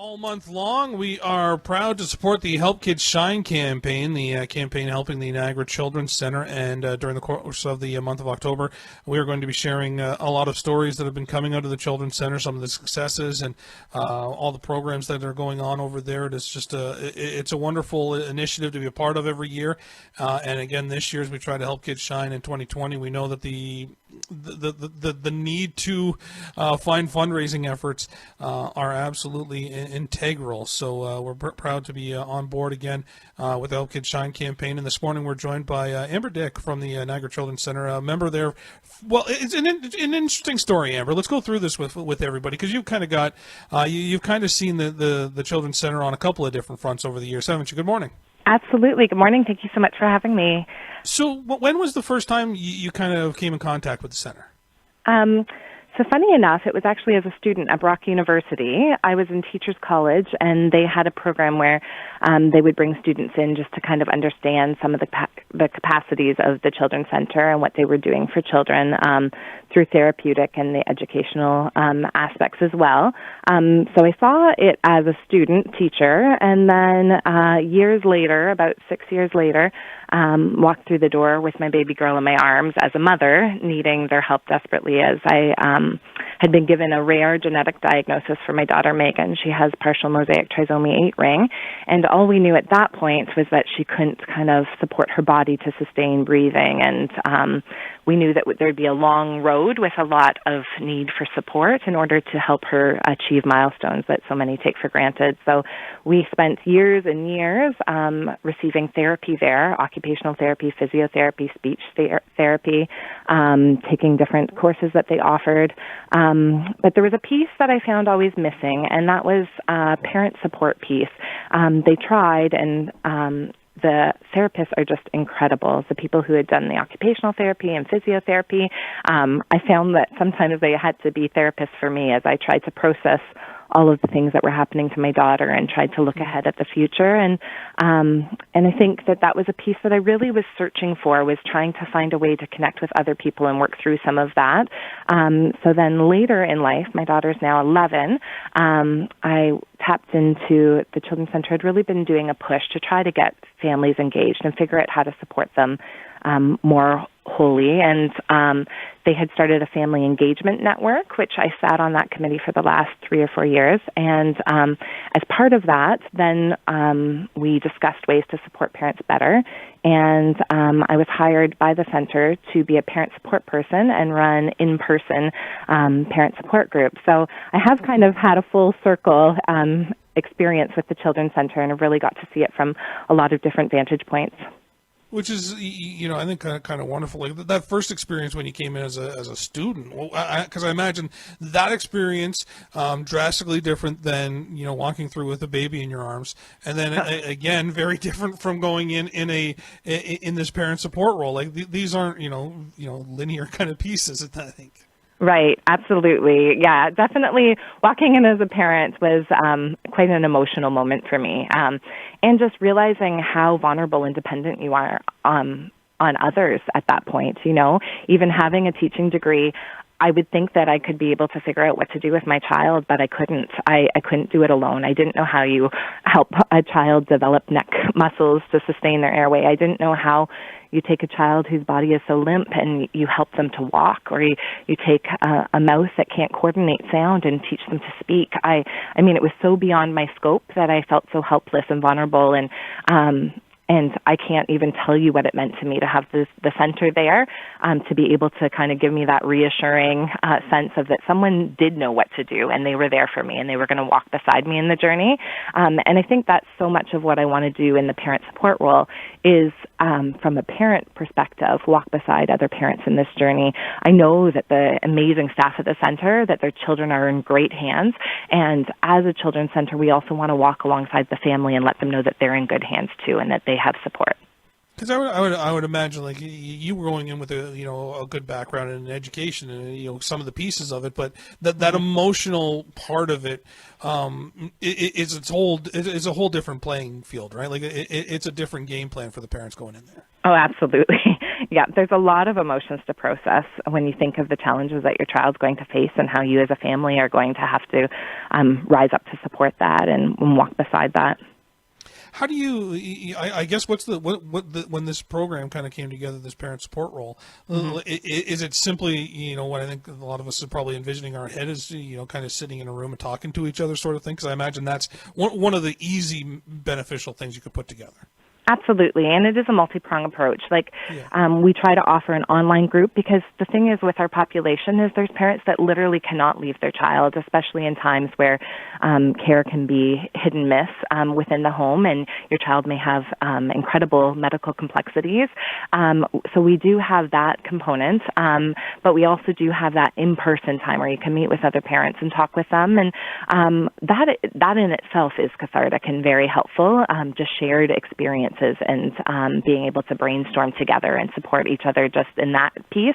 All month long, we are proud to support the Help Kids Shine campaign, the campaign helping the Niagara Children's Center. And during the course of the month of October, we are going to be sharing a lot of stories that have been coming out of the Children's Center, some of the successes, and all the programs that are going on over there. It is just it's a wonderful initiative to be a part of every year. And again, this year, as we try to help kids shine in 2020, we know that the need to find fundraising efforts are absolutely integral. So we're proud to be on board again with the Help Kids Shine campaign. And this morning we're joined by Amber Dick from the Niagara Children's Center, a member there. Well, it's an interesting story, Amber. Let's go through this with everybody, because you've kind of got you've kind of seen the Children's Center on a couple of different fronts over the years, haven't you? Good morning. Absolutely. Good morning. Thank you so much for having me. So when was the first time you kind of came in contact with the center? So funny enough, it was actually as a student at Brock University. I was in Teachers College, and they had a program where they would bring students in just to kind of understand some of the capacities of the Children's Center and what they were doing for children through therapeutic and the educational aspects as well. So I saw it as a student teacher, and then years later, about 6 years later, walked through the door with my baby girl in my arms as a mother, needing their help desperately, as I had been given a rare genetic diagnosis for my daughter Megan. She has partial mosaic trisomy 8 ring, and all we knew at that point was that she couldn't kind of support her body to sustain breathing, and we knew that there'd be a long road with a lot of need for support in order to help her achieve milestones that so many take for granted. So we spent years and years receiving therapy there, occupational therapy, physiotherapy, speech therapy, taking different courses that they offered. But there was a piece that I found always missing, and that was a parent support piece. They tried, and the therapists are just incredible. The people who had done the occupational therapy and physiotherapy, I found that sometimes they had to be therapists for me as I tried to process all of the things that were happening to my daughter and tried to look ahead at the future. And I think that was a piece that I really was searching for, was trying to find a way to connect with other people and work through some of that. So then later in life, my daughter's now 11, I tapped into the Children's Center. Had really been doing a push to try to get families engaged and figure out how to support them more wholly, and they had started a family engagement network, which I sat on that committee for the last 3 or 4 years. And as part of that, then we discussed ways to support parents better. And I was hired by the center to be a parent support person and run in-person parent support groups. So I have kind of had a full circle experience with the Children's Center, and I've really got to see it from a lot of different vantage points. Which is, I think kind of wonderful. Like that first experience when you came in as a student, because I imagine that experience drastically different than walking through with a baby in your arms, and then again very different from going in this parent support role. Like these aren't linear kind of pieces, I think. Right, absolutely. Yeah, definitely walking in as a parent was quite an emotional moment for me. And just realizing how vulnerable and dependent you are on others at that point, even having a teaching degree, I would think that I could be able to figure out what to do with my child, but I couldn't. I couldn't do it alone. I didn't know how you help a child develop neck muscles to sustain their airway. I didn't know how you take a child whose body is so limp and you help them to walk, or you take a mouth that can't coordinate sound and teach them to speak. I mean, it was so beyond my scope that I felt so helpless and vulnerable, and I can't even tell you what it meant to me to have the center there, to be able to kind of give me that reassuring sense of that someone did know what to do, and they were there for me, and they were going to walk beside me in the journey. And I think that's so much of what I want to do in the parent support role is, from a parent perspective, walk beside other parents in this journey. I know that the amazing staff at the center, that their children are in great hands, and as a children's center, we also want to walk alongside the family and let them know that they're in good hands too, and that they have support. Because I would imagine like you were going in with a good background in education and some of the pieces of it, but that emotional part of it, it's a whole different playing field, right? Like it's a different game plan for the parents going in there. Oh, absolutely. Yeah, there's a lot of emotions to process when you think of the challenges that your child's going to face and how you as a family are going to have to rise up to support that and walk beside that. How do you? I guess when this program kind of came together, this parent support role, is it simply what I think a lot of us are probably envisioning in our head is kind of sitting in a room and talking to each other sort of thing? Because I imagine that's one of the easy beneficial things you could put together. Absolutely, and it is a multi-pronged approach. Yeah. We try to offer an online group because the thing is with our population is there's parents that literally cannot leave their child, especially in times where care can be hit and miss within the home, and your child may have incredible medical complexities. So we do have that component, but we also do have that in-person time where you can meet with other parents and talk with them, and that in itself is cathartic and very helpful, just shared experiences and being able to brainstorm together and support each other just in that piece.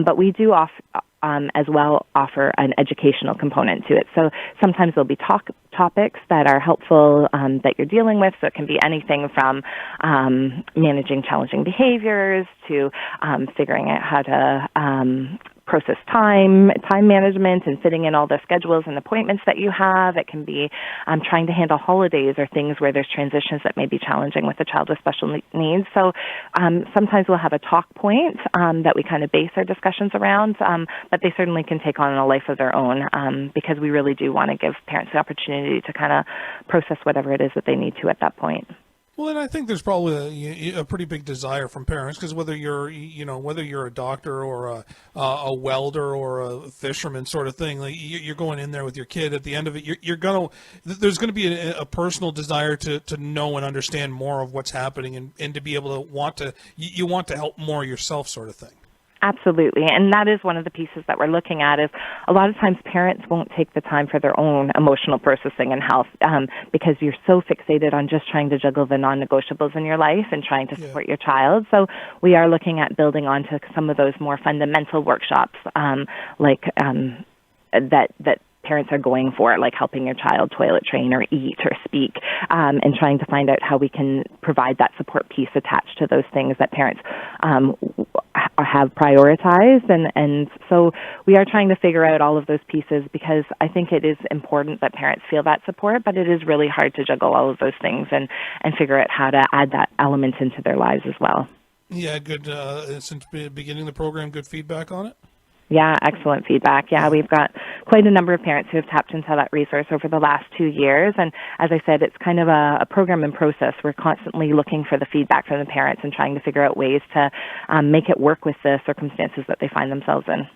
But we do as well offer an educational component to it. So sometimes there'll be topics that are helpful that you're dealing with. So it can be anything from managing challenging behaviors to figuring out how to process time management and fitting in all the schedules and appointments that you have. It can be trying to handle holidays or things where there's transitions that may be challenging with a child with special needs. So sometimes we'll have a talk point that we kind of base our discussions around, but they certainly can take on a life of their own because we really do want to give parents the opportunity to kind of process whatever it is that they need to at that point. Well, and I think there's probably a pretty big desire from parents because whether you're a doctor or a welder or a fisherman sort of thing, like you're going in there with your kid. At the end of it, there's going to be a personal desire to know and understand more of what's happening and to be able to want to help more yourself, sort of thing. Absolutely, and that is one of the pieces that we're looking at is a lot of times parents won't take the time for their own emotional processing and health because you're so fixated on just trying to juggle the non-negotiables in your life and trying to support your child. So we are looking at building onto some of those more fundamental workshops that parents are going for, like helping your child toilet train or eat or speak, and trying to find out how we can provide that support piece attached to those things that parents have prioritized. And so we are trying to figure out all of those pieces because I think it is important that parents feel that support, but it is really hard to juggle all of those things and figure out how to add that element into their lives as well. Yeah, good. Since beginning the program, good feedback on it? Yeah, excellent feedback. Yeah, we've got quite a number of parents who have tapped into that resource over the last 2 years. And as I said, it's kind of a program in process. We're constantly looking for the feedback from the parents and trying to figure out ways to make it work with the circumstances that they find themselves in.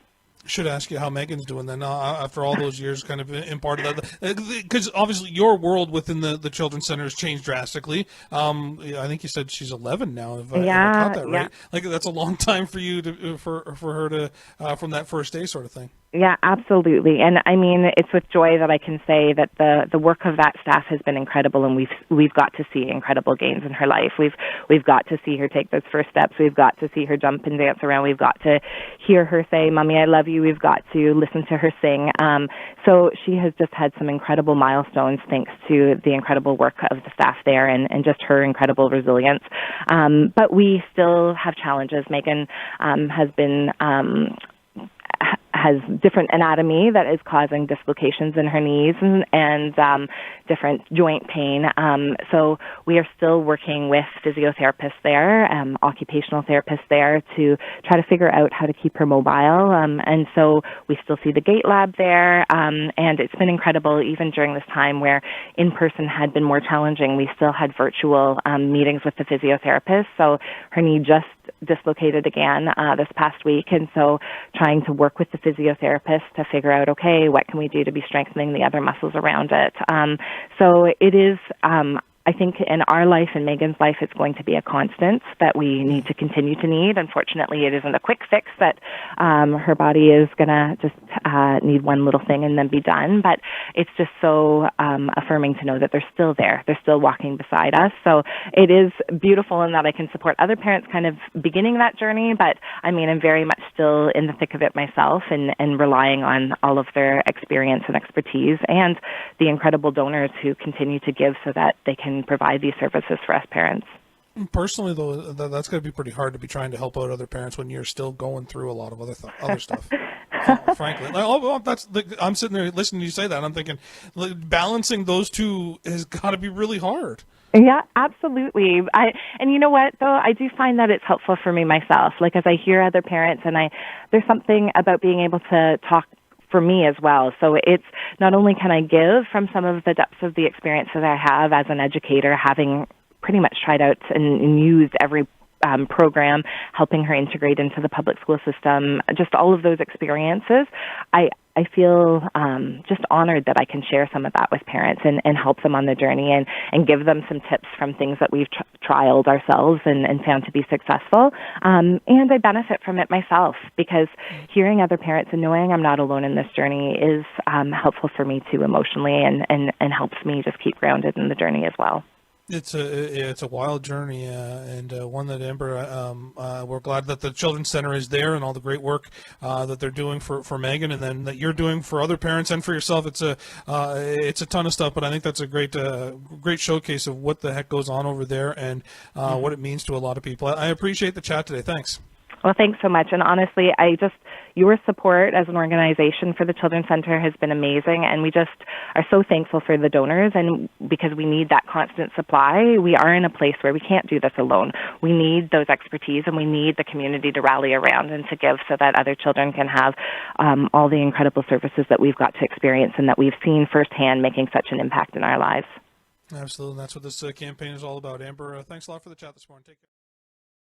Should ask you how Megan's doing then after all those years kind of in part of that, because obviously your world within the Children's Center has changed drastically. I think you said she's 11 now, if I caught that right. Yeah. Like that's a long time for you for her to from that first day sort of thing. Yeah, absolutely. And I mean, it's with joy that I can say that the work of that staff has been incredible, and we've got to see incredible gains in her life. We've got to see her take those first steps. We've got to see her jump and dance around. We've got to hear her say, "Mommy, I love you." We've got to listen to her sing. So she has just had some incredible milestones thanks to the incredible work of the staff there and just her incredible resilience. But we still have challenges. Megan has different anatomy that is causing dislocations in her knees and different joint pain. So we are still working with physiotherapists there, occupational therapists there to try to figure out how to keep her mobile. And so we still see the Gait Lab there. And it's been incredible even during this time where in-person had been more challenging. We still had virtual meetings with the physiotherapist. So her knee just dislocated again this past week, and so trying to work with the physiotherapist to figure out, okay, what can we do to be strengthening the other muscles around it? So it is I think in our life, in Megan's life, it's going to be a constant that we need to continue to need. Unfortunately, it isn't a quick fix that her body is going to just need one little thing and then be done. But it's just so affirming to know that they're still there. They're still walking beside us. So it is beautiful in that I can support other parents kind of beginning that journey. But I mean, I'm very much still in the thick of it myself and relying on all of their experience and expertise and the incredible donors who continue to give so that they can provide these services for us parents. Personally, though, that's going to be pretty hard to be trying to help out other parents when you're still going through a lot of other stuff. Frankly, I'm sitting there listening to you say that, and I'm thinking, balancing those two has got to be really hard. Yeah, absolutely. And you know what, though, I do find that it's helpful for me myself. Like, as I hear other parents, and there's something about being able to talk for me as well. So it's not only can I give from some of the depths of the experience that I have as an educator, having pretty much tried out and used every program, helping her integrate into the public school system, just all of those experiences, I feel just honored that I can share some of that with parents and help them on the journey and give them some tips from things that we've trialed ourselves and found to be successful. And I benefit from it myself because hearing other parents and knowing I'm not alone in this journey is helpful for me too emotionally and helps me just keep grounded in the journey as well. It's a wild journey, and one that Amber, we're glad that the Children's Center is there and all the great work that they're doing for Megan, and then that you're doing for other parents and for yourself. It's a ton of stuff, but I think that's a great showcase of what the heck goes on over there and what it means to a lot of people. I appreciate the chat today. Thanks. Well, thanks so much. And honestly, your support as an organization for the Children's Center has been amazing. And we just are so thankful for the donors. And because we need that constant supply, we are in a place where we can't do this alone. We need those expertise and we need the community to rally around and to give so that other children can have all the incredible services that we've got to experience and that we've seen firsthand making such an impact in our lives. Absolutely. And that's what this campaign is all about. Amber, thanks a lot for the chat this morning. Take care.